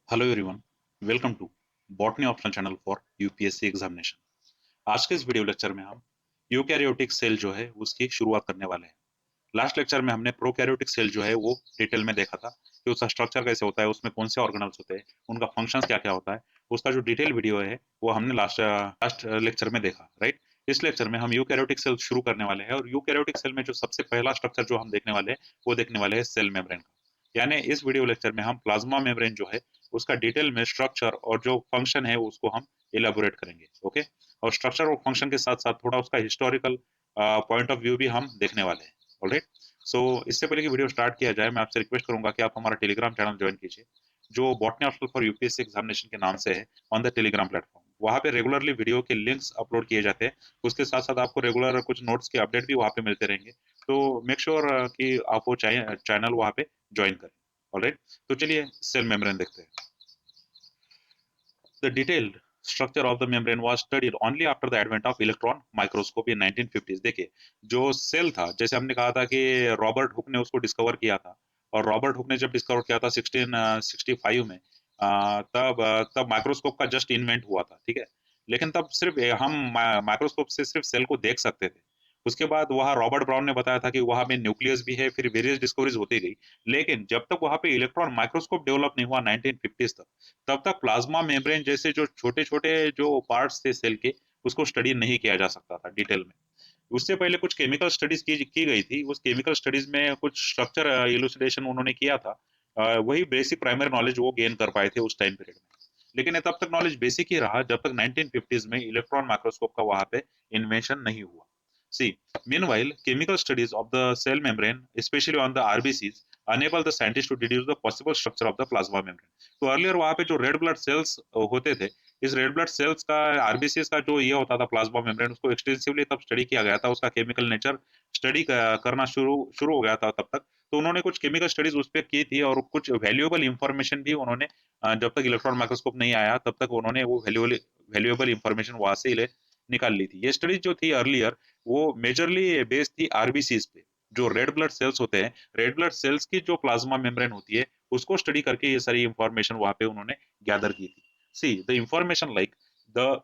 Hello everyone, welcome to botany optional channel for UPSC examination. आज के इस video lecture में हम यूकैरियोटिक सेल जो है उसकी शुरुआत करने वाले हैं। लास्ट लेक्चर में हमने प्रोकैरियोटिक सेल जो है वो डिटेल में देखा था कि उसका स्ट्रक्चर कैसे होता है, उसमें कौन से ऑर्गेनल्स होते हैं, उनका फंक्शंस क्या क्या होता है। उसका जो डिटेल वीडियो है वो हमने लास्ट लास्ट लेक्चर में देखा, राइट। इस लेक्चर में हम यूकैरियोटिक सेल शुरू करने वाले हैं और यूकैरियोटिक सेल में जो सबसे पहला स्ट्रक्चर जो हम देखने वाले हैं वो देखने वाले हैं सेल मेम्ब्रेन का। यानी इस वीडियो लेक्चर में हम प्लाज्मा मेम्ब्रेन जो है उसका डिटेल में स्ट्रक्चर और जो फंक्शन है उसको हम इलेबोरेट करेंगे, ओके। और स्ट्रक्चर और फंक्शन के साथ साथ थोड़ा उसका हिस्टोरिकल पॉइंट ऑफ व्यू भी हम देखने वाले हैं, ऑलराइट। सो इससे पहले कि वीडियो स्टार्ट किया जाए, मैं आपसे रिक्वेस्ट करूंगा कि आप हमारा टेलीग्राम चैनल ज्वाइन कीजिए, जो botany optional for UPSC examination के नाम से है, ऑन द टेलीग्राम प्लेटफॉर्म। वहाँ पे रेगुलरली वीडियो के लिंक्स अपलोड किए जाते हैं। उसके साथ साथ आपको रेगुलर कुछ नोट्स के अपडेट भी वहाँ पे मिलते रहेंगे। तो मेक श्योर कि आप वो चैनल वहाँ पे ज्वाइन करें, ऑलराइट। तो चलिए सेल मेम्ब्रेन देखते हैं। The detailed structure of the membrane was studied only after the advent of electron microscopy in 1950s। देखिए, जो सेल था, जैसे हमने कहा था कि रॉबर्ट हुक ने उसको डिस्कवर किया था, और रॉबर्ट हुक ने जब डिस्कवर किया था 1665 में, तब माइक्रोस्कोप का जस्ट इन्वेंट हुआ था, ठीक है। लेकिन तब सिर्फ हम माइक्रोस्कोप से सिर्फ सेल को देख सकते थे। उसके बाद वहाँ रॉबर्ट ब्राउन ने बताया था कि वहाँ में न्यूक्लियस भी है, फिर वेरियस डिस्कवरीज होती गई। लेकिन जब तक वहाँ पे इलेक्ट्रॉन माइक्रोस्कोप डेवलप नहीं हुआ 1950s तक, तब तक प्लाज्मा मेम्ब्रेन जैसे जो छोटे छोटे जो पार्ट्स थे सेल के, उसको स्टडी नहीं किया जा सकता था डिटेल में। उससे पहले कुछ केमिकल स्टडीज की गई थी। उस केमिकल स्टडीज में कुछ स्ट्रक्चर इलुसिडेशन उन्होंने किया था। वही बेसिक प्राइमरी नॉलेज वो गेन कर पाए थे उस टाइम पीरियड में। लेकिन ये तब तक नॉलेज बेसिक ही रहा जब तक 1950s में इलेक्ट्रॉन माइक्रोस्कोप का वहां पे इन्वेंशन नहीं हुआ। See, meanwhile, chemical studies of the cell membrane, especially on the RBCs, enable the scientists to deduce the possible structure of the plasma membrane। तो अर्लियर वहाँ पे जो रेड ब्लड सेल्स होते थे, इस रेड ब्लड सेल्स का RBCs का जो ये होता था प्लाज्मा मेम्ब्रेन, उसको एक्सटेंसिवली तब स्टडी किया गया था। उसका केमिकल नेचर स्टडी करना शुरू शुरू हो गया था तब तक। तो उन्होंने कुछ केमिकल स्टडीज उस पर की थी और कुछ वैल्यूएबल इंफॉर्मेशन भी उन्होंने जब तक इलेक्ट्रॉन माइक्रोस्कोप नहीं आया तब तक उन्होंने वो वैल्यूएबल इंफॉर्मेशन वहां से निकाल ली थी। ये स्टडीज जो थी अर्लियर, वो मेजरली बेस्ड थी आरबीसीज पे। जो रेड ब्लड सेल्स होते हैं, रेड ब्लड सेल्स की जो प्लाज्मा मेम्ब्रेन होती है, उसको स्टडी करके ये सारी इंफॉर्मेशन वहां पे उन्होंने गैदर की थी। See the information like the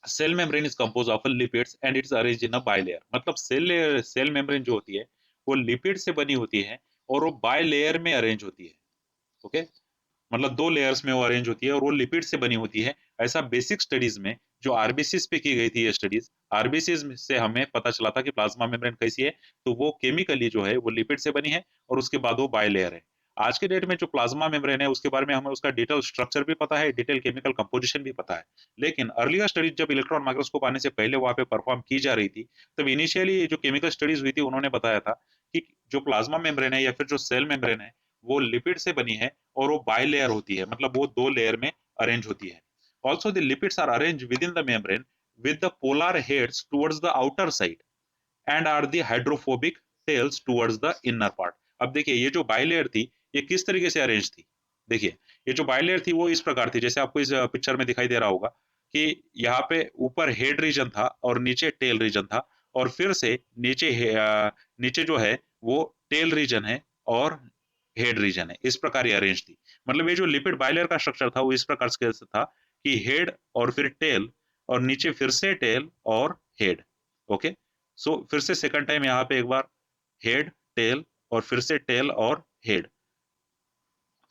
cell membrane is compose of lipids and it's arrange in a bilayer. मतलब सेल मेम्ब्रेन जो होती है वो लिपिड से बनी होती है और वो बाय लेयर में अरेंज होती है, ओके। मतलब दो लेयर्स में वो अरेंज होती है और वो लिपिड से बनी होती है। ऐसा बेसिक स्टडीज में जो आरबीसीज पे की गई थी ये स्टडीज, आरबीसीज से हमें पता चला था कि प्लाज्मा मेम्ब्रेन कैसी है। तो वो केमिकली जो है वो लिपिड से बनी है और उसके बाद वो बायलेयर है। आज के डेट में जो प्लाज्मा मेम्ब्रेन है उसके बारे में हमें उसका डिटेल स्ट्रक्चर भी पता है, डिटेल केमिकल कंपोजिशन भी पता है। लेकिन अर्लियर स्टडीज जब इलेक्ट्रॉन माइक्रोस्कोप आने से पहले वहां पे परफॉर्म की जा रही थी, तब इनिशियली जो केमिकल स्टडीज हुई थी उन्होंने बताया था कि जो प्लाज्मा मेम्ब्रेन है या फिर जो सेल मेम्ब्रेन है वो लिपिड से बनी है और वो बाय लेयर होती है, मतलब वो दो लेयर में अरेंज होती है। Also the lipids are arrange within the membrane with the polar heads towards the outer side and are the hydrophobic tails towards the inner part। अब देखिए ये जो बाइलेयर थी ये किस तरीके से अरेंज थी। देखिए, ये जो बाइलेयर थी वो इस प्रकार थी, जैसे आपको इस पिक्चर में दिखाई दे रहा होगा कि यहाँ पे ऊपर हेड रीजन था और नीचे टेल रीजन था, और फिर से नीचे जो है वो टेल रीजन है और हेड रीजन है। इस प्रकार ये अरेंज थी। मतलब ये जो लिपिड बाइलेयर का स्ट्रक्चर था वो इस प्रकार से था कि हेड और फिर टेल और नीचे फिर से टेल और हेड, ओके। सो फिर से सेकंड टाइम यहाँ पे एक बार हेड टेल और फिर से टेल और हेड।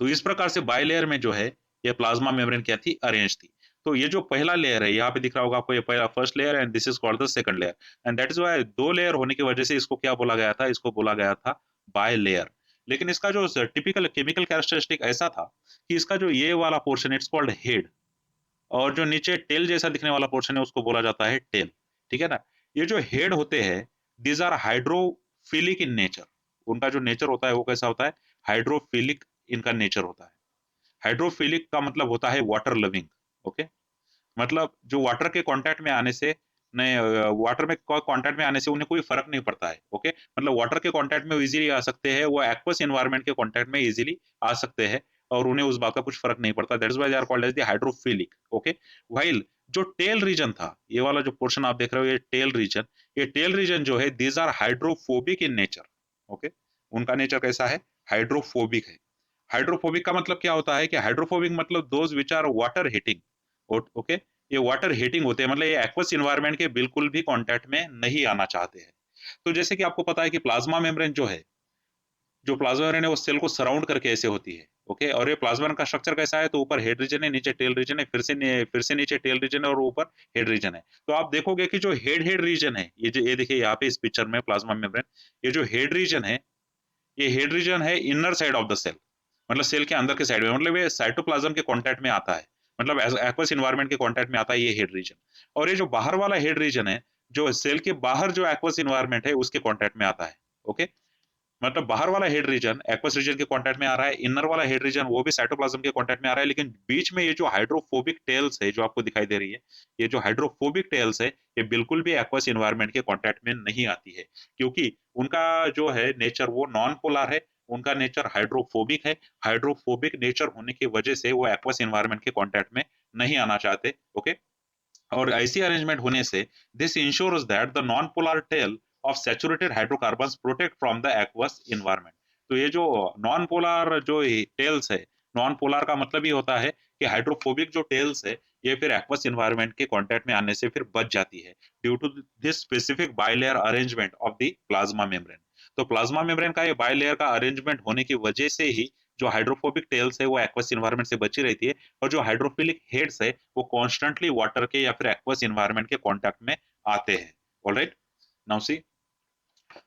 तो इस प्रकार से बाय लेयर में जो है ये प्लाज्मा मेम्ब्रेन क्या थी, अरेंज थी। तो ये जो पहला लेयर है यहाँ पे दिख रहा होगा आपको, ये पहला first layer and this is called the second layer. And that is why दो लेयर होने की वजह से इसको क्या बोला गया था, इसको बोला गया था बाय लेयर। लेकिन इसका जो टिपिकल केमिकल कैरेक्टरिस्टिक ऐसा था कि इसका जो ये वाला पोर्शन इट्स कॉल्ड हेड, और जो नीचे टेल जैसा दिखने वाला पोर्शन है उसको बोला जाता है टेल, ठीक है ना। ये जो हेड होते हैं these are hydrophilic in nature. उनका जो नेचर होता है वो कैसा होता है, हाइड्रोफिलिक इनका नेचर होता है। हाइड्रोफिलिक का मतलब होता है वाटर लविंग, ओके। मतलब जो वाटर के कांटेक्ट में आने से नहीं, वाटर में कांटेक्ट में आने से उन्हें कोई फर्क नहीं पड़ता है, ओके। मतलब वाटर के कांटेक्ट में इजीली आ सकते हैं, वो एक्वस एनवायरनमेंट के कांटेक्ट में इजीली आ सकते हैं और उन्हें उस बात का कुछ फर्क नहीं पड़ता। That's why they are called as the hydrophilic, okay. While जो टेल रीजन था, ये वाला जो पोर्शन आप देख रहे हो ये टेल रीजन, ये टेल रीजन जो है these are hydrophobic in nature, okay. उनका नेचर कैसा है, हाइड्रोफोबिक है। हाइड्रोफोबिक का मतलब क्या होता है कि हाइड्रोफोबिक मतलब those which are water hating, okay, ये वाटर हीटिंग होते हैं, मतलब ये एक्वस इन्वायरमेंट के बिल्कुल भी कांटेक्ट में नहीं आना चाहते हैं। तो जैसे कि आपको पता है कि प्लाज्मा मेम्ब्रेन जो है, जो प्लाज्मा मेम्ब्रेन है वो सेल को सराउंड करके ऐसे होती है, ओके, और ये प्लाज्मा का स्ट्रक्चर कैसा है, तो ऊपर हेड रीजन है, नीचे टेल रीजन है, फिर से नीचे टेल रीजन है और ऊपर हेड रीजन है। तो आप देखोगे कि जो हेड हेड रीजन है, ये जो ये देखिए यहाँ पे इस पिक्चर में प्लाज्मा मेम्ब्रेन, ये जो हेड रीजन है, ये हेड रीजन है inner side of the cell, मतलब सेल के अंदर के साइड में, मतलब ये साइटोप्लाज्म के कांटेक्ट में आता है, मतलब एक्वस एनवायरनमेंट के कांटेक्ट में आता है ये हेड रीजन। और ये जो बाहर वाला हेड रीजन है, जो सेल के बाहर जो एक्वस एनवायरमेंट है उसके कांटेक्ट में आता है, ओके। मतलब बाहर वाला हेड रीजन एक्वस रीजन के कांटेक्ट में आ रहा है, इनर वाला हेड रीजन वो भी साइटोप्लाज्म के कांटेक्ट में आ रहा है, लेकिन बीच में ये जो हाइड्रोफोबिक टेल्स है जो आपको दिखाई दे रही है, ये जो हाइड्रोफोबिक टेल्स है, ये बिल्कुल भी एक्वस एनवायरनमेंट के कांटेक्ट में नहीं आती है, क्योंकि उनका जो है नेचर वो नॉन पोलर है, उनका नेचर हाइड्रोफोबिक है। हाइड्रोफोबिक नेचर होने की वजह से वो एक्वस एनवायरनमेंट के कांटेक्ट में नहीं आना चाहते, ओके। और ऐसी अरेंजमेंट होने से this ensures that the non polar tail of saturated hydrocarbons protect from the aqueous environment. तो ये जो नॉन पोलर जो टेल्स है, नॉन पोलर का मतलब ये होता है कि हाइड्रोफोबिक जो टेल्स है ये फिर एक्वस एनवायरनमेंट के कांटेक्ट में आने से फिर बच जाती है, due to this specific bilayer arrangement of the plasma membrane. तो प्लाज्मा मेम्ब्रेन का ये बाइलेयर का अरेंजमेंट होने की वजह से ही जो हाइड्रोफोबिक टेल्स है वो एक्वस एनवायरनमेंट से बची रहती है, और जो हाइड्रोफिलिक हेड्स है वो कॉन्स्टेंटली वाटर के या फिर एक्वस एनवायरनमेंट के कांटेक्ट में आते हैं। Alright, now see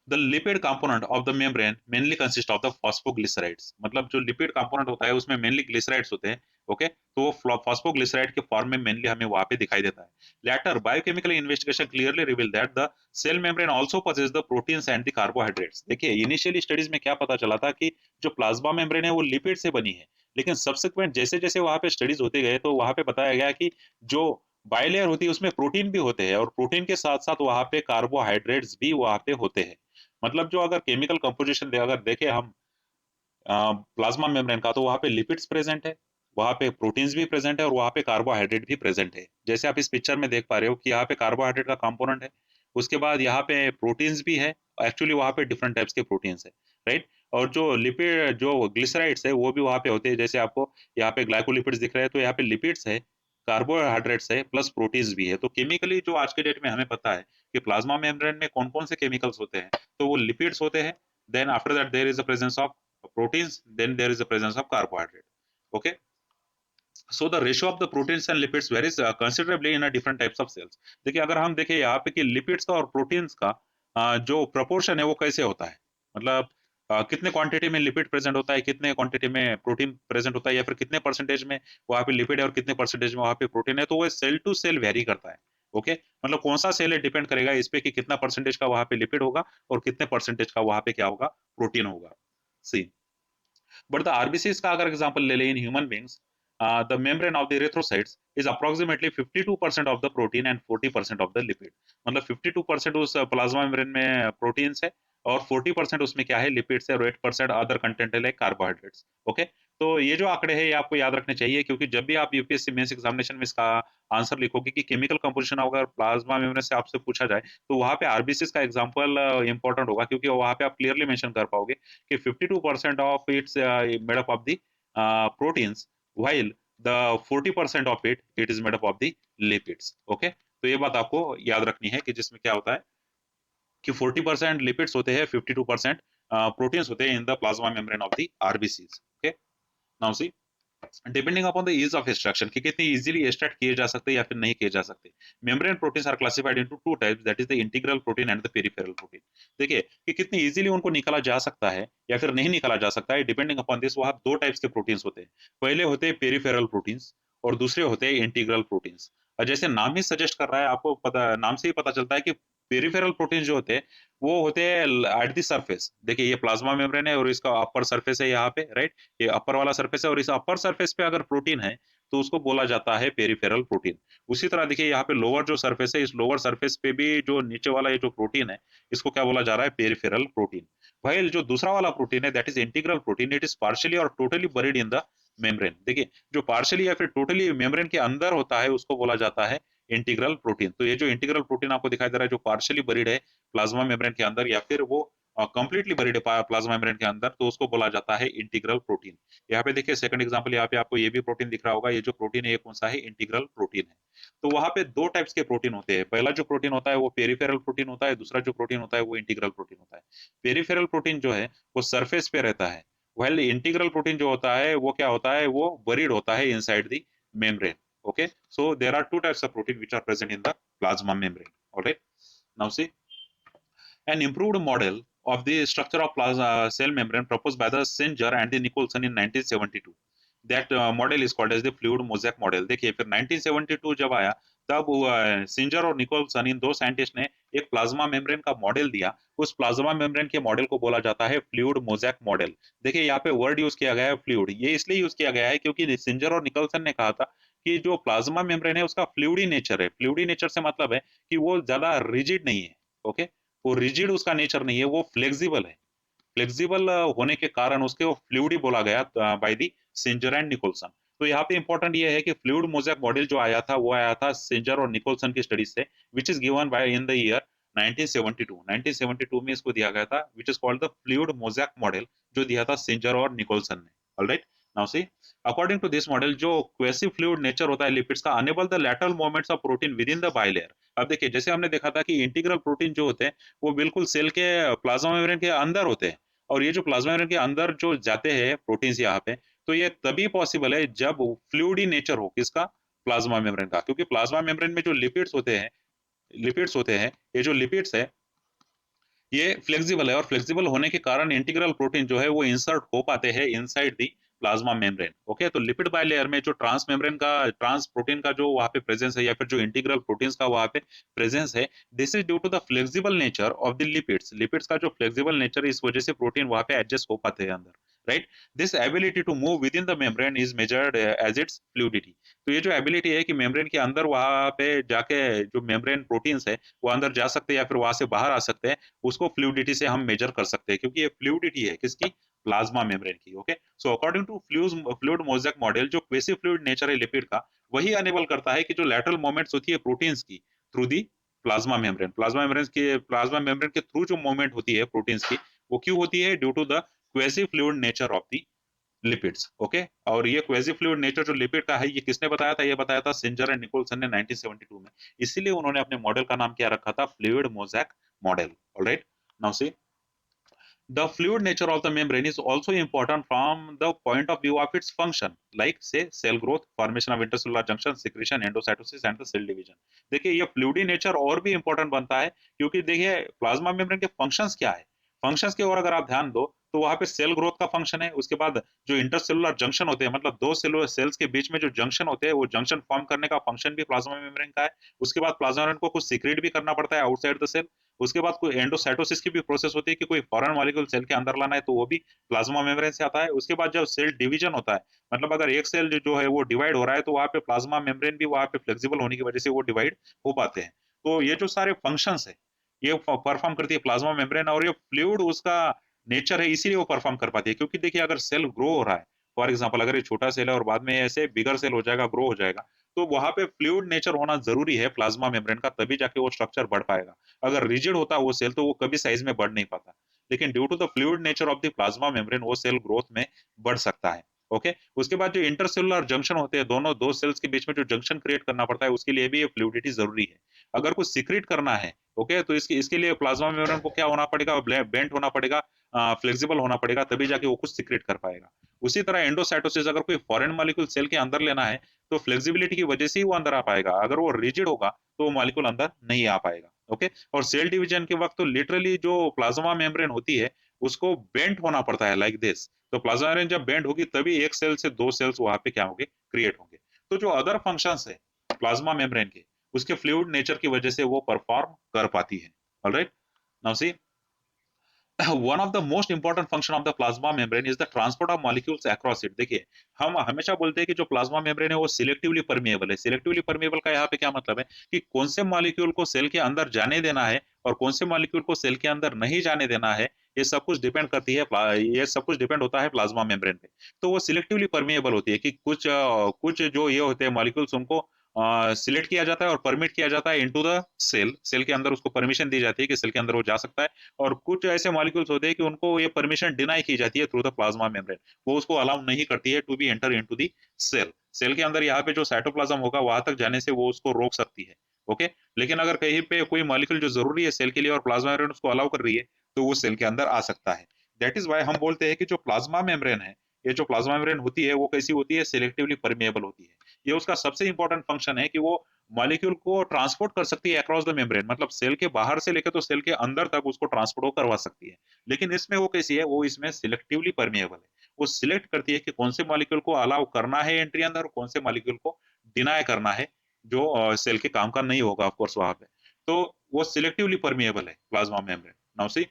the lipid component of the membrane mainly consist of the phosphoglycerides, मतलब जो लिपिड कंपोनेंट होता है उसमें मेनली ग्लिसराइड्स होते हैं, ओके। तो वो फॉस्फोग्लिसराइड के फॉर्म में मेनली हमें वहां पे दिखाई देता है। Later biochemical investigation clearly reveal that the cell membrane also possess the proteins and the carbohydrates. देखिए इनिशियली स्टडीज में क्या पता चला था कि जो प्लाज्मा मेम्ब्रेन है वो लिपिड से बनी है, लेकिन सब्सिक्वेंट जैसे जैसे वहां पे स्टडीज होते गए तो वहां पे बताया गया कि जो बाइलेयर होती है उसमें प्रोटीन भी होते हैं, और प्रोटीन के साथ साथ वहां पे कार्बोहाइड्रेट्स भी वहां पे होते हैं। मतलब जो अगर केमिकल कंपोजिशन दे अगर देखें हम प्लाज्मा मेम्ब्रेन का, तो वहाँ पे लिपिड्स प्रेजेंट है, वहाँ पे प्रोटीन्स भी प्रेजेंट है और वहाँ पे कार्बोहाइड्रेट भी प्रेजेंट है। जैसे आप इस पिक्चर में देख पा रहे हो कि यहाँ पे कार्बोहाइड्रेट का कंपोनेंट है, उसके बाद यहाँ पे प्रोटीन्स भी है, एक्चुअली वहाँ पे डिफरेंट टाइप्स के प्रोटीन्स है, राइट। और जो लिपिड जो ग्लिसराइड्स है वो भी वहाँ पे होते हैं, जैसे आपको यहाँ पे ग्लाइकोलिपिड्स दिख रहे हैं, तो यहाँ पे लिपिड्स है, कार्बोहाइड्रेट्स है, प्लस प्रोटीन्स भी है। तो केमिकली जो आज के डेट में हमें पता है कि प्लाज्मा मेम्ब्रेन में कौन कौन से केमिकल्स होते हैं, तो वो लिपिड्स होते हैं, then after that there is the presence of proteins, then there is the presence of carbohydrate, okay। So the ratio of the proteins and lipids varies considerably in a different types of cells। देखिए अगर हम देखें यहाँ पे कि lipids का और proteins का जो प्रपोर्शन है वो कैसे होता है, मतलब कितने क्वांटिटी में लिपिड प्रेजेंट होता है, कितने क्वांटिटी में प्रोटीन प्रेजेंट होता है, या फिर कितने परसेंटेज में वहाँ पे लिपिड है और कितने परसेंटेज में वहाँ पे प्रोटीन है, तो वो सेल टू सेल वेरी करता है, ओके। मतलब कौन सा सेल है डिपेंड करेगा इस पे कि कितना परसेंटेज का वहाँ पे लिपिड होगा और कितने परसेंटेज का वहाँ पे क्या होगा, प्रोटीन होगा। सी बट द आरबीसीज का अगर एग्जांपल ले लें in human beings, the membrane of the erythrocytes is approximately 52% of the protein and 40% of the lipid. मतलब 52% उस प्लाज्मा मेम्ब्रेन में प्रोटीन्स है और 40% उसमें क्या है, लिपिड्स है, और 8% अदर कंटेंट है लाइक कार्बोहाइड्रेट्स, ओके। तो ये जो आंकड़े हैं ये आपको याद रखने चाहिए, क्योंकि जब भी आप यूपीएससी मेंस एग्जामिनेशन में इसका आंसर लिखोगे कि केमिकल कंपोजिशन अगर प्लाज्मा मेम्ब्रेन से आपसे पूछा जाए, तो वहां पे आरबीसीज का एग्जांपल इंपॉर्टेंट होगा, क्योंकि वहां पे आप क्लियरली मेंशन कर पाओगे कि 52% of it's made up of the proteins, while the 40% of it is made up of the lipids, okay। तो ये बात आपको याद रखनी है कि जिसमें क्या होता है कि 40% लिपिड्स होते हैं, 52% प्रोटीन्स होते हैं in the plasma membrane of the RBCs, okay. Now see depending upon the ease of extraction, कि कितनी इजीली एक्सट्रैक्ट किए जा सकते हैं या फिर नहीं किए जा सकते। Membrane proteins are classified into two types, that is the integral protein and the peripheral protein. देखिए कि कितनी इजीली उनको निकाला जा सकता है या फिर नहीं निकाला जा सकता है, डिपेंडिंग अपॉन दिस वहाँ दो टाइप्स के प्रोटीन्स होते हैं। पहले होते हैं पेरिफेरल प्रोटीन्स और दूसरे होते हैं इंटीग्रल प्रोटीन्स। और जैसे नाम ही सजेस्ट कर रहा है, आपको पता नाम से ही पता चलता है कि पेरिफेरल प्रोटीन जो होते हैं वो होते हैं एट द सरफेस। देखिए ये प्लाज्मा मेम्ब्रेन है और इसका अपर सरफेस है यहाँ पे, राइट। ये अपर वाला सरफेस है और इस अपर सरफेस पे अगर प्रोटीन है तो उसको बोला जाता है पेरिफेरल प्रोटीन। उसी तरह देखिए यहाँ पे लोअर जो सरफेस है, इस लोअर सरफेस पे भी जो नीचे वाला ये जो प्रोटीन है इसको क्या बोला जा रहा है, पेरिफेरल प्रोटीन। वही जो दूसरा वाला प्रोटीन है that is integral protein, it is partially और totally buried in the membrane. देखिए जो पार्शियली या फिर टोटली मेम्ब्रेन के अंदर होता है उसको बोला जाता है इंटीग्रल प्रोटीन। तो ये जो इंटीग्रल प्रोटीन आपको दिखाई दे रहा है जो पार्शियली बरीड है प्लाज्मा मेम्ब्रेन के अंदर, या फिर वो कंप्लीटली बरीड है प्लाज्मा मेम्ब्रेन के अंदर, तो उसको बोला जाता है इंटीग्रल प्रोटीन। यहाँ पे देखिए सेकंड एग्जांपल, यहाँ पे आपको ये भी प्रोटीन दिख रहा होगा, ये जो प्रोटीन है ये कौन सा है, इंटीग्रल प्रोटीन है। तो वहां पे दो टाइप्स के प्रोटीन होते हैं, पहला जो प्रोटीन होता है वो पेरिफेरल प्रोटीन होता है, दूसरा जो प्रोटीन होता है वो इंटीग्रल प्रोटीन होता है। पेरिफेरल प्रोटीन जो है वो सरफेस पे रहता है, वेल इंटीग्रल प्रोटीन जो होता है वो क्या होता है, वो बरीड होता है inside the membrane. Okay, so there are two types of protein which are present in the plasma membrane. All right, now see, an improved model of the structure of plasma cell membrane proposed by the Singer and the Nicolson in 1972. That model is called as the fluid mosaic model. देखिए फिर 1972 जब आया, तब सिंजर और Nicolson इन दो scientist ने एक plasma membrane का मॉडल दिया। उस प्लाज्मा मेम्ब्रेन के मॉडल को बोला जाता है फ्लूइड मोज़ेक मॉडल। देखिए यहाँ पे वर्ड यूज किया गया है फ्लूइड, ये इसलिए यूज किया गया है क्योंकि सिंजर और निकोलसन ने कहा था कि जो प्लाज्मा मेम्ब्रेन है उसका फ्लूइडी नेचर है। फ्लूइडी नेचर से मतलब है कि वो ज्यादा रिजिड नहीं है। ओके, वो रिजिड उसका नेचर नहीं है, वो फ्लेक्सिबल है। फ्लेक्सिबल होने के कारण उसके वो फ्लूइडी बोला गया by the Singer and Nicolson. तो यहाँ पे इंपॉर्टेंट ये है कि फ्लूइड मोज़ेक मॉडल जो आया था वो आया था सिंजर और निकोलसन की स्टडी से, which is given by in the year 1972। 1972 में इसको दिया गया था, which is called the fluid mosaic model, जो दिया था सिंजर और निकोलसन ने। Alright, now see, according to this model जो क्वेसी फ्लूइड नेचर होता है लिपिड्स का enable the lateral movements of protein within the bilayer. अब देखिए जैसे हमने देखा था कि इंटीग्रल प्रोटीन जो होते हैं वो बिल्कुल सेल के प्लाज्मा मेम्ब्रेन के अंदर होते हैं, और ये जो प्लाज्मा मेम्ब्रेन के अंदर जो जाते हैं प्रोटीन्स यहाँ पे, तो ये तभी पॉसिबल है जब फ्लूइडी नेचर हो किसका, प्लाज्मा मेम्ब्रेन का। क्योंकि प्लाज्मा मेम्ब्रेन में जो लिपिड्स होते हैं, ये जो लिपिड्स है ये फ्लेक्सिबल है, और फ्लेक्सिबल होने के कारण इंटीग्रल प्रोटीन जो है वो इंसर्ट हो पाते हैं inside the plasma membrane. Okay, तो लिपिड बाइलेयर में जो ट्रांस मेम्ब्रेन का ट्रांस प्रोटीन का जो वहां पे प्रेजेंस है, या फिर जो इंटीग्रल प्रोटीन्स का वहां पे प्रेजेंस है, this is due to the flexible nature of the lipids. Lipids का जो फ्लेक्सिबल नेचर, इस वजह से प्रोटीन वहां पे एडजस्ट हो पाते हैं अंदर। Right, this ability to move within the membrane is measured as its fluidity. तो ये जो एबिलिटी है कि मेम्ब्रेन के अंदर वहां पे जाके जो मेम्ब्रेन प्रोटीन्स है वो अंदर जा सकते हैं या फिर वहां से बाहर आ सकते हैं, उसको फ्लूइडिटी से हम मेजर कर सकते हैं, क्योंकि ये फ्लूइडिटी है किसकी, प्लाज्मा मेम्ब्रेन की। Okay, so according to fluid mosaic model, जो क्वेसी फ्लूइड नेचर है लिपिड का, वही अनेबल करता है कि जो लैटरल मूवमेंट्स होती है प्रोटीन्स की थ्रू दी प्लाज्मा मेम्ब्रेन के थ्रू जो मूवमेंट होती है प्रोटीन्स की, वो क्यों होती है, due to the quasi fluid nature of the lipids. Okay, और ये क्वेसी फ्लूइड नेचर जो लिपिड का है, ये किसने बताया था, ये बताया था सिंजर एंड निकोलसन ने 1972 में। इसीलिए उन्होंने अपने मॉडल का नाम क्या रखा था, fluid mosaic model. Alright, now C, the fluid nature of the membrane is also important from the point of view of its function, like say cell growth, formation of intercellular junction, secretion, endocytosis and the cell division। देखिए ये फ्लूइडी nature और भी important बनता है, क्योंकि देखिए plasma membrane के functions क्या है, फंक्शंस की ओर अगर आप ध्यान दो तो वहां पे सेल ग्रोथ का फंक्शन है, उसके बाद जो इंटरसेलुलर जंक्शन होते हैं, मतलब दो सेलुलर सेल्स के बीच में जो जंक्शन होते हैं, वो जंक्शन फॉर्म करने का फंक्शन भी प्लाज्मा मेम्ब्रेन का है। उसके बाद प्लाज्मा मेम्ब्रेन को कुछ सीक्रेट भी करना पड़ता है आउटसाइड द सेल। उसके बाद कोई एंडोसाइटोसिस की भी प्रोसेस होती है कि कोई फॉरेन मॉलिक्यूल सेल के अंदर लाना है, तो वो भी प्लाज्मा मेम्ब्रेन से आता है। उसके बाद जब सेल डिवीजन होता है, मतलब अगर एक सेल जो है वो डिवाइड हो रहा है, तो वहां पे प्लाज्मा मेम्ब्रेन भी वहां पे फ्लेक्सिबल होने की वजह से वो डिवाइड हो पाते हैं। तो ये जो सारे फंक्शंस है ये परफॉर्म करती है प्लाज्मा मेम्ब्रेन, और ये फ्लूइड उसका नेचर है, इसीलिए वो परफॉर्म कर पाती है। क्योंकि देखिए अगर सेल ग्रो हो रहा है, फॉर एग्जाम्पल अगर ये छोटा सेल है और बाद में ऐसे बिगर सेल हो जाएगा, ग्रो हो जाएगा, तो वहां पे फ्लूइड नेचर होना जरूरी है प्लाज्मा मेम्ब्रेन का, तभी जाके वो स्ट्रक्चर बढ़ पाएगा। अगर रिजिड होता वो सेल तो वो कभी साइज में बढ़ नहीं पाता, लेकिन due to the fluid nature of the plasma membrane वो सेल ग्रोथ में बढ़ सकता है। ओके, उसके बाद जो इंटरसेलुलर जंक्शन होते हैं, दोनों दो सेल्स के बीच में जो जंक्शन क्रिएट करना पड़ता है, उसके लिए भी ये फ्लूइडिटी जरूरी है। अगर कुछ सीक्रेट करना है, ओके, तो इसके इसके लिए प्लाज्मा मेम्ब्रेन को क्या होना पड़ेगा, बेंट होना पड़ेगा, फ्लेक्सिबल होना पड़ेगा, तभी जाके वो कुछ सीक्रेट कर पाएगा। उसी तरह एंडोसाइटोसिस, अगर कोई फॉरेन मॉलिक्यूल सेल के अंदर लेना है, तो फ्लेक्सिबिलिटी की वजह से ही वो अंदर आ पाएगा। अगर वो रिजिड होगा तो वो मॉलिक्यूल अंदर नहीं आ पाएगा। ओके, और सेल डिवीजन के वक्त तो लिटरली जो प्लाज्मा मेम्ब्रेन होती है उसको बेंट होना पड़ता है लाइक दिस। तो प्लाज्मा मेम्ब्रेन जब बेंट होगी तभी एक सेल से दो सेल्स वहां पे क्या होंगे, क्रिएट होंगे। तो जो अदर फंक्शंस है प्लाज्मा मेम्ब्रेन के, उसके फ्लूइड नेचर की वजह से वो परफॉर्म कर पाती है। Alright, now C, one of the most important function of the plasma membrane is the transport of molecules across it। देखिए हम हमेशा बोलते हैं कि जो प्लाज्मा मेम्ब्रेन है वो सिलेक्टिवली परमिएबल है। सिलेक्टिवली परमिएबल का यहाँ पे क्या मतलब है कि कौन से मॉलिक्यूल को सेल के अंदर जाने देना है और कौन से मॉलिक्यूल को सेल के अंदर नहीं जाने देना है, ये सब कुछ डिपेंड करती है, ये सब कुछ डिपेंड होता है प्लाज्मा मेम्ब्रेन पे। तो वो सिलेक्टिवली परमिएबल होती है कि कुछ जो ये होते हैं मॉलिक्यूल्स, उनको सिलेक्ट किया जाता है और परमिट किया जाता है इनटू द सेल, सेल के अंदर उसको परमिशन दी जाती है कि सेल के अंदर वो जा सकता है। और कुछ ऐसे मॉलिक्यूल्स होते हैं कि उनको ये परमिशन डिनाई की जाती है थ्रू द प्लाज्मा मेम्ब्रेन, वो उसको अलाउ नहीं करती है to be enter into the cell. Cell के अंदर यहाँ पे जो साइटोप्लाज्म होगा वहां तक जाने से वो उसको रोक सकती है। ओके, लेकिन अगर कहीं पे कोई मॉलिक्यूल जो जरूरी है सेल के लिए और प्लाज्मा मेम्ब्रेन उसको अलाउ कर रही है तो वो सेल के अंदर आ सकता है। दैट इज वाई हम बोलते हैं कि जो प्लाज्मा मेम्ब्रेन है, ये जो प्लाज्मा मेम्ब्रेन होती है वो कैसी होती है, सिलेक्टिवली परमेएबल होती है। ये उसका सबसे इंपॉर्टेंट फंक्शन है कि वो मॉलिक्यूल को ट्रांसपोर्ट कर सकती है अक्रॉस द मेम्ब्रेन, मतलब सेल के बाहर से लेकर तो सेल के अंदर तक उसको ट्रांसपोर्ट करवा सकती है। लेकिन इसमें वो कैसी है, वो इसमें सिलेक्टिवली परमेएबल है। वो सिलेक्ट करती है कि कौन से मॉलिक्यूल को अलाउ करना है एंट्री अंदर और कौन से मॉलिक्यूल को डिनाय करना है, जो सेल के काम का नहीं होगा ऑफकोर्स वहां पे। तो वो सिलेक्टिवली परमेएबल है plasma membrane. Now see,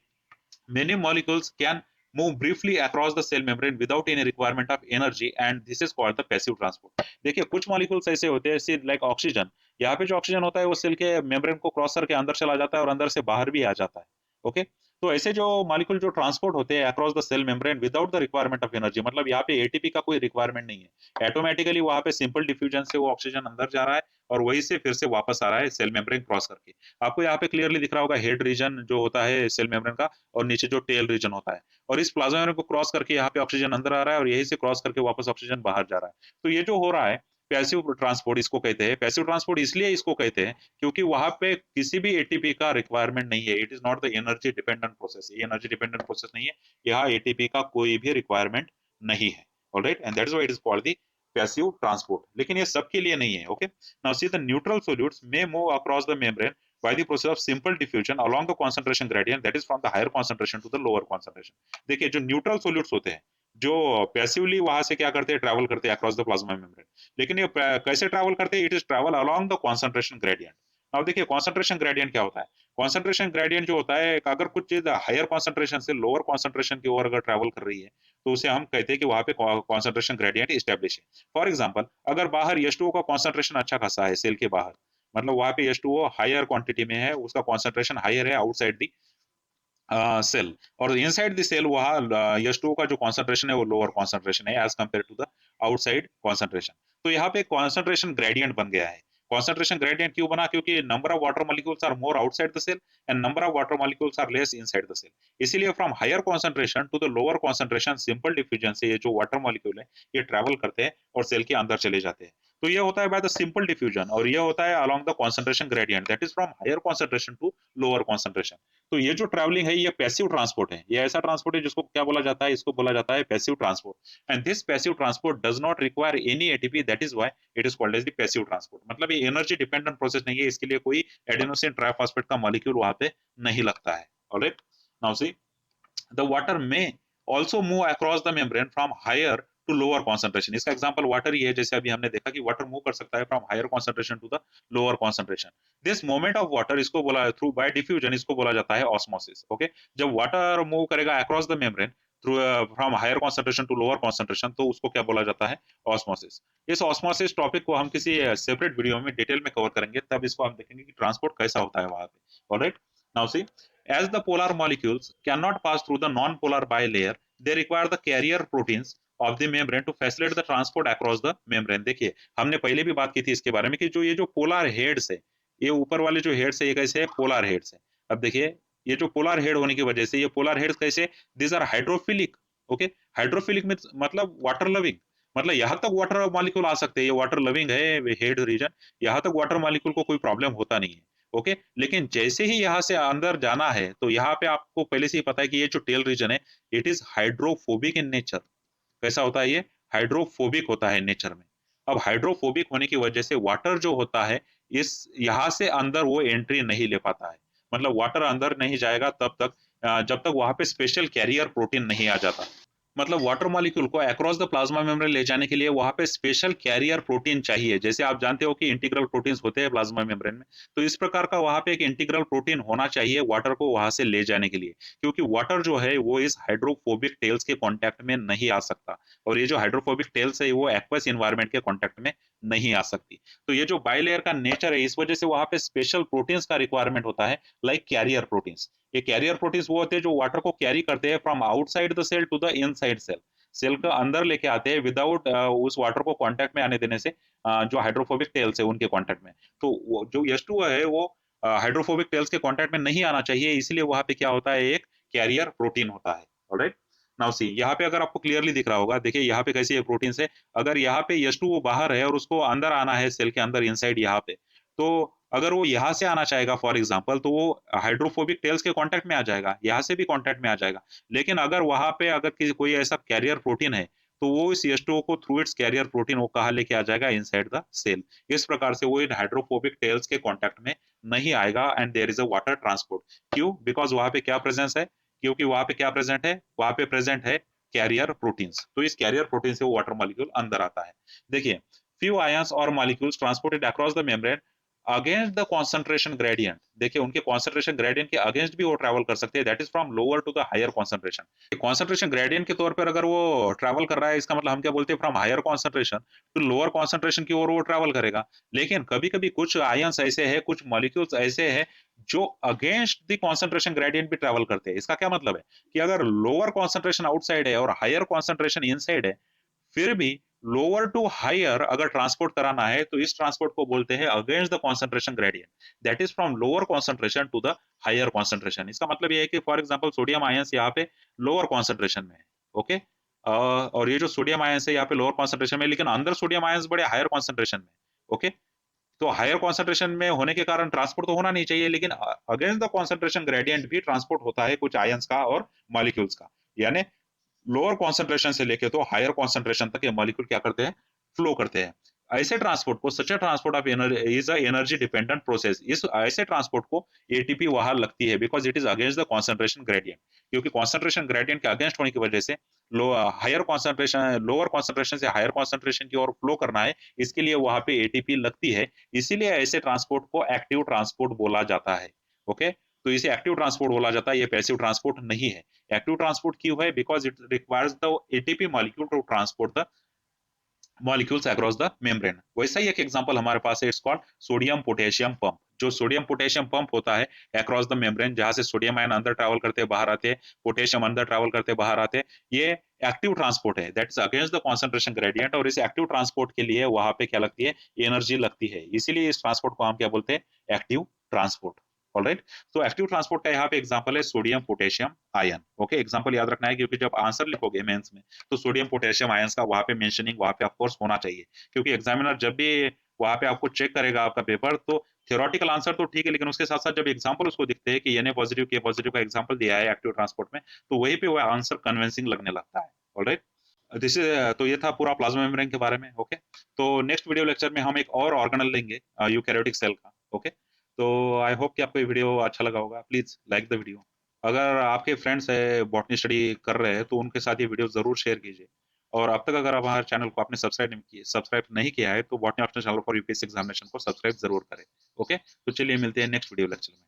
many molecules can move briefly across the cell membrane without any requirement of energy, and this is called the passive transport। देखिए कुछ मॉलिक्यूल्स ऐसे होते हैं जैसे लाइक ऑक्सीजन, यहाँ पे जो ऑक्सीजन होता है वो सेल के मेम्ब्रेन को क्रॉस करके अंदर चला जाता है और अंदर से बाहर भी आ जाता है। ओके, तो ऐसे जो मॉलिक्यूल जो ट्रांसपोर्ट होते हैं across the cell membrane without the requirement of energy, मतलब यहाँ पे एटीपी का कोई रिक्वायरमेंट नहीं है, ऑटोमेटिकली वहां पे सिंपल डिफ्यूजन से वो ऑक्सीजन अंदर जा रहा है और वहीं से फिर से वापस आ रहा है सेल मेम्ब्रेन क्रॉस करके। आपको यहाँ पे क्लियरली दिख रहा होगा हेड रीजन जो होता है सेल मेम्ब्रेन का, और नीचे जो टेल रीजन होता है, और इस प्लाज्मा मेम्ब्रेन को क्रॉस करके यहाँ पे ऑक्सीजन अंदर आ रहा है और यहीं से क्रॉस करके वापस ऑक्सीजन बाहर जा रहा है। तो ये जो हो रहा है पैसिव ट्रांसपोर्ट इसको कहते हैं। पैसिव ट्रांसपोर्ट इसलिए इसको कहते हैं क्योंकि वहां पे किसी भी एटीपी का रिक्वायरमेंट नहीं है। It is not the energy dependent process, ये एनर्जी डिपेंडेंट प्रोसेस नहीं है, यहाँ एटीपी का कोई भी रिक्वायरमेंट नहीं है। Alright, and that is why it is called the passive transport. लेकिन ये सबके लिए नहीं है। Okay, now see the neutral solutes may move across the membrane by the process of simple diffusion along the concentration gradient, that is from the higher concentration to the lower concentration। देखिए जो neutral solutes होते हैं जो passively वहां से क्या करते हैं, ट्रैवल करते हैं अक्रॉस द प्लाज्मा मेम्ब्रेन, लेकिन ये कैसे ट्रैवल करते हैं, it is travel along the concentration gradient. अब देखिए कॉन्सेंट्रेशन ग्रेडियंट क्या होता है, कॉन्सेंट्रेशन ग्रेडियंट जो होता है, अगर कुछ चीज हायर कॉन्सेंट्रेशन से लोअर कॉन्सेंट्रेशन की ओर अगर ट्रैवल कर रही है तो उसे हम कहते हैं कि वहां पे कॉन्सेंट्रेशन ग्रेडियंट स्टेब्लिश है। फॉर एग्जाम्पल अगर बाहर H2O का कॉन्सेंट्रेशन अच्छा खासा है सेल के बाहर, मतलब वहां पे H2O हायर क्वांटिटी में है, उसका कॉन्सेंट्रेशन हायर है आउटसाइड दी सेल, और इनसाइड द सेल वहाँ H2O का जो कॉन्सेंट्रेशन है वो लोअर कॉन्सेंट्रेशन है as compare to the outside concentration. तो यहाँ पे कॉन्सेंट्रेशन ग्रेडियंट बन गया है। कॉन्सेंट्रेशन ग्रेडियंट क्यों बना, क्योंकि number of water molecules are more outside the cell and number of water molecules are less inside the cell. इसीलिए from higher concentration to the lower concentration simple diffusion से ये जो वाटर मॉलिक्यूल है ये travel करते हैं और cell के अंदर चले जाते हैं। तो ये होता है बाय द सिंपल डिफ्यूजन, और ये होता है along the concentration gradient, that is from higher concentration to lower concentration. तो ये जो ट्रैवलिंग है ये पैसिव ट्रांसपोर्ट है, ये ऐसा ट्रांसपोर्ट है जिसको क्या बोला जाता है, इसको बोला जाता है passive transport. And this passive transport does not require any ATP, that is why it is called as the passive transport. मतलब ये एनर्जी डिपेंडेंट प्रोसेस नहीं है, इसके लिए कोई एडेनोसिन ट्राइफॉस्फेट का मॉलिक्यूल वहां पे नहीं लगता है। Alright, now C the water may also move across the membrane from higher to lower concentration। इसका एग्जांपल वाटर ही है, जैसे अभी हमने देखा कि वाटर मूव कर सकता है from higher concentration to the lower concentration. This movement of water इसको बोला थ्रू बाय डिफ्यूजन, इसको बोला जाता है ऑस्मोसिस। ओके, जब वाटर मूव करेगा across the membrane through from higher concentration to lower concentration तो उसको क्या बोला जाता है, ऑस्मोसिस। इस ऑस्मोसिस टॉपिक को हम किसी सेपरेट वीडियो में डिटेल में कवर करेंगे, तब इसको हम देखेंगे कि ट्रांसपोर्ट कैसा होता है वहां पे। Alright, now C as the polar molecules cannot pass through the non-polar bilayer, they require the carrier proteins of the membrane to facilitate the transport across the membrane। देखिए हमने पहले भी बात की थी इसके बारे में कि जो ये जो पोलर हेड्स है, ये ऊपर वाले जो हेड्स है ये कैसे है, पोलर हेड्स है। अब देखिए ये जो पोलर हेड होने की वजह से ये पोलर हेड्स कैसे, this are hydrophilic. Okay, hydrophilic में मतलब वाटर लविंग, मतलब यहाँ तक वाटर मॉलिक्यूल आ सकते हैं, ये वाटर लविंग है हेड रीजन, यहाँ तक वाटर मॉलिक्यूल को कोई प्रॉब्लम होता नहीं है। ओके, लेकिन जैसे ही यहाँ से अंदर जाना है तो यहाँ पे आपको पहले से ही पता है कि ये जो टेल रीजन है it is hydrophobic in nature. कैसा होता है ये, हाइड्रोफोबिक होता है नेचर में। अब हाइड्रोफोबिक होने की वजह से वाटर जो होता है इस यहाँ से अंदर वो एंट्री नहीं ले पाता है, मतलब वाटर अंदर नहीं जाएगा तब तक जब तक वहां पे स्पेशल कैरियर प्रोटीन नहीं आ जाता। मतलब वाटर मॉलिक्यूल को अक्रॉस द प्लाज्मा मेम्ब्रेन ले जाने के लिए वहां पे स्पेशल कैरियर प्रोटीन चाहिए, जैसे आप जानते हो कि इंटीग्रल प्रोटीन्स होते हैं प्लाज्मा मेम्ब्रेन में, तो इस प्रकार का वहां पे एक इंटीग्रल प्रोटीन होना चाहिए वाटर को वहां से ले जाने के लिए, क्योंकि वाटर जो है वो इस हाइड्रोफोबिक टेल्स के कॉन्टैक्ट में नहीं आ सकता, और ये जो हाइड्रोफोबिक टेल्स है वो एक्वस इन्वायरमेंट के कॉन्टैक्ट में नहीं आ सकती। तो ये जो बाइलेयर का नेचर है इस वजह से वहां पे स्पेशल प्रोटीन्स का रिक्वायरमेंट होता है, लाइक कैरियर प्रोटीन्स। ये कैरियर प्रोटीन्स वो होते हैं जो वाटर को कैरी करते हैं from outside the cell to the inside cell. Cell के अंदर लेके आते हैं विदाउट उस वाटर को कांटेक्ट में आने देने से, जो हाइड्रोफोबिक टेल्स है उनके कांटेक्ट में। तो वो जो H2O है वो हाइड्रोफोबिक टेल्स के कांटेक्ट में नहीं आना चाहिए, इसलिए वहां पे क्या होता है, एक कैरियर प्रोटीन होता है। ऑलराइट, नाउ सी यहाँ पे अगर आपको क्लियरली दिख रहा होगा, देखिए यहाँ पे कैसी है प्रोटीन से, अगर यहाँ पे H2O बाहर है और उसको अंदर आना है सेल के अंदर इनसाइड यहाँ पे, तो अगर वो यहाँ से आना चाहेगा फॉर एग्जांपल, तो वो हाइड्रोफोबिक टेल्स के कांटेक्ट में आ जाएगा, यहाँ से भी कांटेक्ट में आ जाएगा। लेकिन अगर वहां पे अगर कोई ऐसा कैरियर प्रोटीन है, तो वो इस H2O को थ्रू इट्स कैरियर प्रोटीन वो कहाँ लेके आ जाएगा, इनसाइड द सेल। इस प्रकार से वो इन हाइड्रोफोबिक टेल्स के कांटेक्ट में नहीं आएगा and there is a water transport. क्यों? बिकॉज वहां पे क्या प्रेजेंस है, क्योंकि वहां पे क्या प्रेजेंट है, वहां पे प्रेजेंट है कैरियर प्रोटीन्स। तो इस कैरियर प्रोटीन से वो वाटर मॉलिक्यूल अंदर आता है। देखिए, few ions or molecules transported across the membrane against the concentration gradient. देखिए उनके कॉन्सेंट्रेशन ग्रेडियंट के अगेंस्ट भी वो ट्रैवल कर सकते हैं, that is from lower to the higher concentration. Concentration gradient के तौर पर अगर वो ट्रैवल कर रहा है, इसका मतलब हम क्या बोलते हैं, from higher concentration to lower concentration की ओर वो ट्रैवल करेगा। लेकिन कभी कभी कुछ आयंस ऐसे है, कुछ मॉलिक्यूल्स ऐसे है जो अगेंस्ट द कॉन्सेंट्रेशन ग्रेडियंट भी ट्रैवल करते हैं। इसका क्या मतलब है कि अगर लोअर कॉन्सेंट्रेशन आउटसाइड है और हायर कॉन्सेंट्रेशन इनसाइड है, फिर भी लोअर टू हायर अगर ट्रांसपोर्ट कराना है, तो इस ट्रांसपोर्ट को बोलते हैं against the concentration gradient, that is from lower concentration to the higher concentration. इसका मतलब ये है कि फॉर एग्जांपल सोडियम आयंस यहाँ पे लोअर कॉन्सेंट्रेशन में है, ओके, और ये जो सोडियम आयंस है यहाँ पे लोअर कॉन्सेंट्रेशन में, लेकिन अंदर सोडियम आयंस बड़े हायर कॉन्सेंट्रेशन में, ओके। तो हायर कॉन्सेंट्रेशन में होने के कारण ट्रांसपोर्ट तो होना नहीं चाहिए, लेकिन अगेंस्ट द कॉन्सेंट्रेशन ग्रेडियंट भी ट्रांसपोर्ट होता है कुछ आयंस का और मॉलिक्यूल्स का। यानी लोअर कॉन्सेंट्रेशन से लेके तो हायर कॉन्सेंट्रेशन तक ये मॉलिक्यूल क्या करते हैं, फ्लो करते हैं। ऐसे ट्रांसपोर्ट को, such transport of energy is a energy dependent process. इस ऐसे ट्रांसपोर्ट को एटीपी वहां लगती है because it is against the concentration gradient. क्योंकि कॉन्सेंट्रेशन ग्रेडियंट के अगेंस्ट होने की वजह से low higher concentration, lower concentration से हायर कॉन्सेंट्रेशन की ओर फ्लो करना है, इसके लिए वहां पे एटीपी लगती है। इसीलिए ऐसे ट्रांसपोर्ट को एक्टिव ट्रांसपोर्ट बोला जाता है, ओके। तो इसे एक्टिव ट्रांसपोर्ट बोला जाता है, ये पैसिव ट्रांसपोर्ट नहीं है। एक्टिव ट्रांसपोर्ट क्यों है? Because it requires the ATP molecule to transport the molecules across the membrane. वैसा ही एक एग्जांपल हमारे पास है, it's called sodium potassium pump. जो सोडियम पोटेशियम पंप होता है अक्रॉस द मेम्ब्रेन, जहां से सोडियम आयन अंदर ट्रैवल करते बाहर आते, पोटेशियम अंदर ट्रैवल करते बाहर आते, ये एक्टिव ट्रांसपोर्ट है, that is against the concentration gradient. और इस एक्टिव ट्रांसपोर्ट के लिए वहां पे क्या लगती है, एनर्जी लगती है। इसीलिए इस ट्रांसपोर्ट को हम क्या बोलते हैं, एक्टिव ट्रांसपोर्ट। ऑलराइट, तो एक्टिव ट्रांसपोर्ट का यहाँ पे एग्जांपल है sodium potassium ion, okay. Example याद रखना है, क्योंकि जब आंसर लिखोगे मेंस में, तो सोडियम पोटेशियम आयंस का वहां पे मेंशनिंग वहां पे ऑफ कोर्स होना चाहिए। क्योंकि एग्जामिनर जब भी वहां पे आपको चेक करेगा आपका पेपर, तो थियोरेटिकल आंसर तो ठीक है, लेकिन उसके साथ साथ जब एग्जांपल उसको दिखते हैं कि Na पॉजिटिव के पॉजिटिव का एग्जांपल दिया है एक्टिव ट्रांसपोर्ट में, तो वहीं पे वो आंसर कन्विंसिंग लगने लगता है। ऑलराइट, दिस इज, तो ये था पूरा प्लाज्मा मेम्ब्रेन के बारे में, ओके। तो नेक्स्ट वीडियो लेक्चर में हम एक और ऑर्गेनल लेंगे यूकैरियोटिक सेल का, ओके। तो आई होप कि आपको ये वीडियो अच्छा लगा होगा। Please like the video. अगर आपके फ्रेंड्स है बॉटनी स्टडी कर रहे हैं, तो उनके साथ ये वीडियो जरूर शेयर कीजिए। और अब तक अगर आप हमारे चैनल को आपने सब्सक्राइब नहीं किया है, तो botany optional channel for UPSC examination को सब्सक्राइब जरूर करें, ओके। तो चलिए मिलते हैं नेक्स्ट वीडियो लेक्चर में।